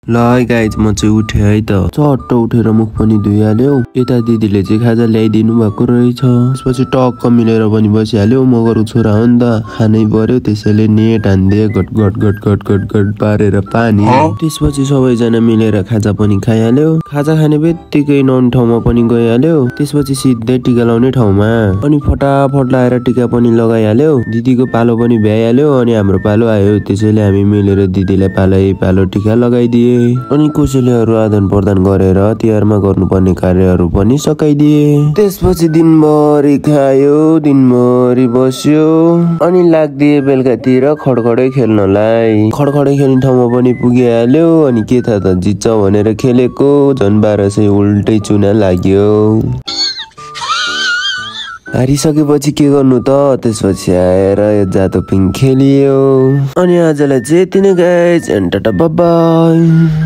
ल गाइज म चाहिँ उठे है त चट्ट उठेर मुख पनि धुइहाल्यो। यता दिदीले चाहिँ खाजा ल्याइदिनु भएको रहेछ। त्यसपछि टक्क मिलेर पनि बसिहाल्यो। मगरको छोरा हो नि त खानै पर्यो, त्यसैले नेट हान्दे गट गट गट गट गट गट पारेर पानी। त्यसपछि सबैजना मिलेर खाजा पनि खाइहाल्यो। खाजा खाने बित्तिकै नौनी ठाउँमा पनि गइहाल्यो। त्यसपछि सिधै टिका लाउने ठाउँमा अनि फटाफट लाएर टिका पनि लगाइहाल्यो। दिदीको पालो पनि भ्याइहाल्यो अनि हाम्रो पालो आयो। त्यसैले हामी मिलेर दिदीलाई पालो टिका लगाइदिए अनि कोसेलीहरू आदान प्रदान गरेर तिहारमा गर्नुपर्ने कार्यहरू पनि सकाइदिए। त्यसपछि दिनभरि खायो, दिनभरि बस्यो अनि लाग्दिए बेलुकातिर खडखडै खेल्नलाई। खडखडै खेल्ने ठाउँमा पनि पुगिहाल्यो। अनि के थाहा त जित्छ भनेर खेलेको झन् 1200 उल्टै चुना लाग्यो। हारिसकेपछि के गर्नु त, त्यसपछि आएर यो जादु पिङ खेलियो। अनि आजलाई चाहिँ यति नै गाइज, टाटा बाइ बाइ।